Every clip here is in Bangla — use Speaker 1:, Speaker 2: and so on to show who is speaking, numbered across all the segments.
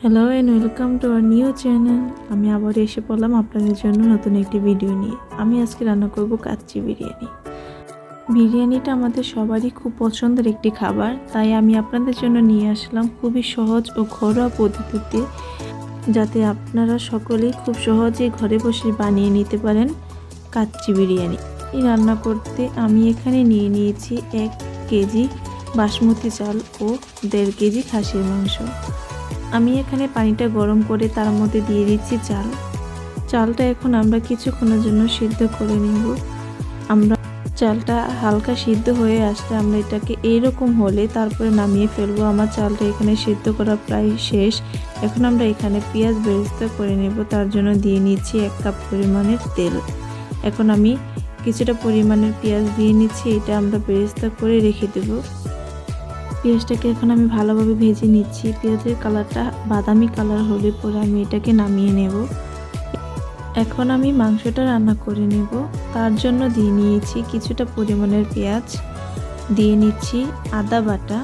Speaker 1: Hello and welcome to our new channel. আমি আবার এসে পড়লাম আপনাদের জন্য নতুন একটি ভিডিও নিয়ে। আমি আজকে রান্না করব কাচ্চি বিরিয়ানি। বিরিয়ানিটা আমাদের সবারই খুব পছন্দের একটি খাবার, তাই আমি আপনাদের জন্য নিয়ে আসলাম খুবই সহজ ও ঘরোয়া পদ্ধতিতে, যাতে আপনারা সকলেই খুব সহজেই ঘরে বসে বানিয়ে নিতে পারেন কাচ্চি বিরিয়ানি। এই রান্না করতে আমি এখানে নিয়ে নিয়েছি 1 কেজি বাসমতি চাল ও 1.5 কেজি খাসির মাংস। আমি এখানে পানিটা গরম করে তার মধ্যে দিয়ে দিচ্ছি চালটা এখন আমরা কিছুক্ষণের জন্য সিদ্ধ করে নেব। আমরা চালটা হালকা সিদ্ধ হয়ে আসলে আমরা এটাকে এইরকম হলে তারপরে নামিয়ে ফেলবো। আমার চালটা এখানে সিদ্ধ করা প্রায় শেষ। এখন আমরা এখানে পেঁয়াজ বেরেস্তা করে নেব। তার জন্য দিয়ে নিচ্ছি 1 কাপ পরিমাণের তেল। এখন আমি কিছুটা পরিমাণের পেঁয়াজ দিয়ে নিচ্ছি, এটা আমরা বেরেস্তা করে রেখে দেবো। পেঁয়াজটাকে এখন আমি ভালোভাবে ভেজে নিচ্ছি। পেঁয়াজের কালারটা বাদামি কালার হলে পরে আমি এটাকে নামিয়ে নেব। এখন আমি মাংসটা রান্না করে নেব। তার জন্য দিয়ে নিয়েছি কিছুটা পরিমাণের পেঁয়াজ, দিয়ে নিচ্ছি আদা বাটা।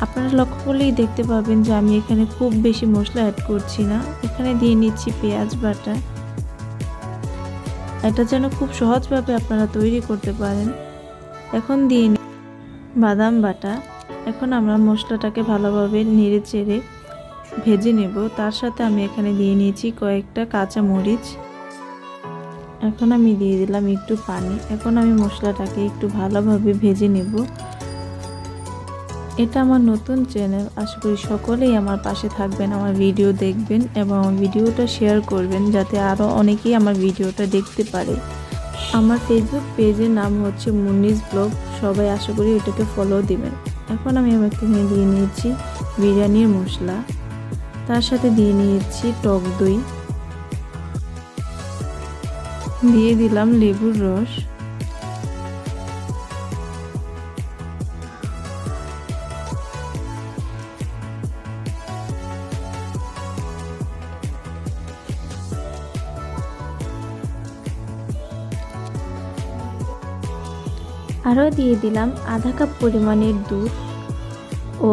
Speaker 1: আপনারা লক্ষ্য করলেই দেখতে পাবেন যে আমি এখানে খুব বেশি মশলা অ্যাড করছি না। এখানে দিয়ে নিচ্ছি পেঁয়াজ বাটা। এটা যেন খুব সহজভাবে আপনারা তৈরি করতে পারেন। এখন দিয়ে বাদাম বাটা। এখন আমরা মশলাটাকে ভালোভাবে নেড়ে চেড়ে ভেজে নেব। তার সাথে আমি এখানে দিয়ে নিয়েছি কয়েকটা কাঁচা মরিচ। এখন আমি দিয়ে দিলাম একটু পানি। এখন আমি মশলাটাকে একটু ভালোভাবে ভেজে নেব। এটা আমার নতুন চ্যানেল, আশা করি সকলেই আমার পাশে থাকবেন, আমার ভিডিও দেখবেন এবং আমার ভিডিওটা শেয়ার করবেন, যাতে আরও অনেকেই আমার ভিডিওটা দেখতে পারে। আমার ফেসবুক পেজের নাম হচ্ছে মুন্নিস ব্লগ, সবাই আশা করি এটাকে ফলো দিবেন। এখন আমি এখানে দিয়ে নিয়েছি বিরিয়ানির মশলা, তার সাথে দিয়ে নিয়েছি টক দই, দিয়ে দিলাম লেবুর রস, আরও দিয়ে দিলাম আধা কাপ পরিমাণের দুধ ও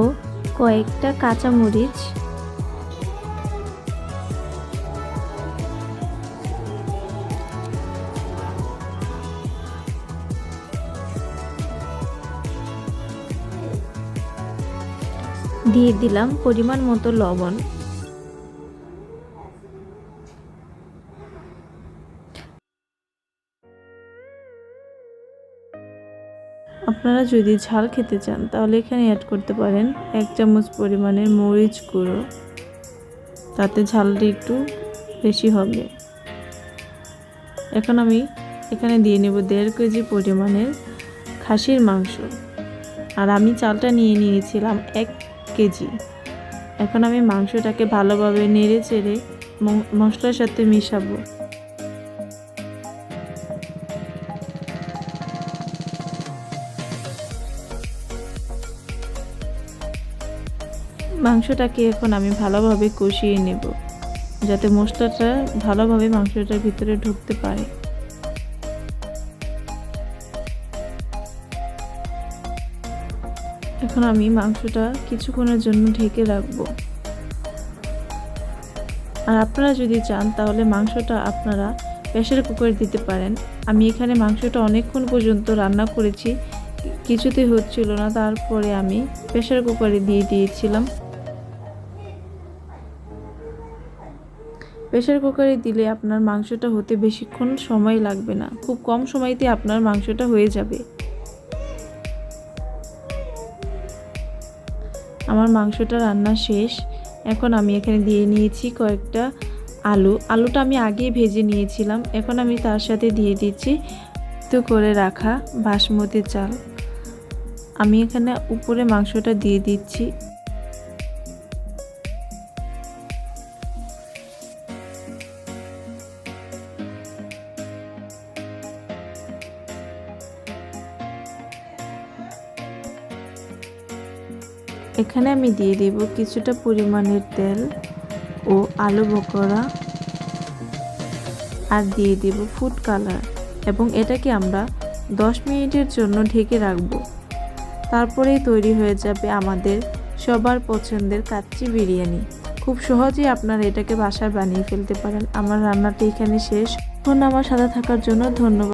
Speaker 1: কয়েকটা কাঁচামরিচ। দিয়ে দিলাম পরিমাণ মতো লবণ। আপনারা যদি ঝাল খেতে চান তাহলে এখানে অ্যাড করতে পারেন 1 চামচ পরিমাণের মরিচ গুঁড়ো, তাতে ঝালটা একটু বেশি হবে। এখন আমি এখানে দিয়ে নেব 1.5 কেজি পরিমাণের খাসির মাংস, আর আমি চালটা নিয়ে নিয়েছিলাম 1 কেজি। এখন আমি মাংসটাকে ভালোভাবে নেড়ে চেড়ে মশলার সাথে মিশাবো। মাংসটাকে এখন আমি ভালোভাবে কষিয়ে নেব, যাতে মশলাটা ভালোভাবে মাংসটার ভিতরে ঢুকতে পারে। এখন আমি মাংসটা কিছুক্ষণের জন্য ঢেকে রাখবো। আর আপনারা যদি চান তাহলে মাংসটা আপনারা প্রেসার কুকারে দিতে পারেন। আমি এখানে মাংসটা অনেকক্ষণ পর্যন্ত রান্না করেছি, কিছুতেই হচ্ছিল না, তারপরে আমি প্রেসার কুকারে দিয়ে দিয়েছিলাম। প্রেসার কুকারে দিলে আপনার মাংসটা হতে বেশিক্ষণ সময় লাগবে না, খুব কম সময়তে আপনার মাংসটা হয়ে যাবে। আমার মাংসটা রান্না শেষ। এখন আমি এখানে দিয়ে নিয়েছি কয়েকটা আলুটা আমি আগেই ভেজে নিয়েছিলাম। এখন আমি তার সাথে দিয়ে দিচ্ছি তো করে রাখা বাসমতি চাল। আমি এখানে উপরে মাংসটা দিয়ে দিচ্ছি। এখানে আমি দিয়ে দেব কিছুটা পরিমাণের তেল ও আলু বকরা, আর দিয়ে দেব ফুড কালার, এবং এটাকে আমরা 10 মিনিটের জন্য ঢেকে রাখব। তারপরেই তৈরি হয়ে যাবে আমাদের সবার পছন্দের কাচ্চি বিরিয়ানি। খুব সহজেই আপনারা এটাকে বাসায় বানিয়ে ফেলতে পারেন। আমার রান্নাটা এখানে শেষ। এখন আমার সাথে থাকার জন্য ধন্যবাদ।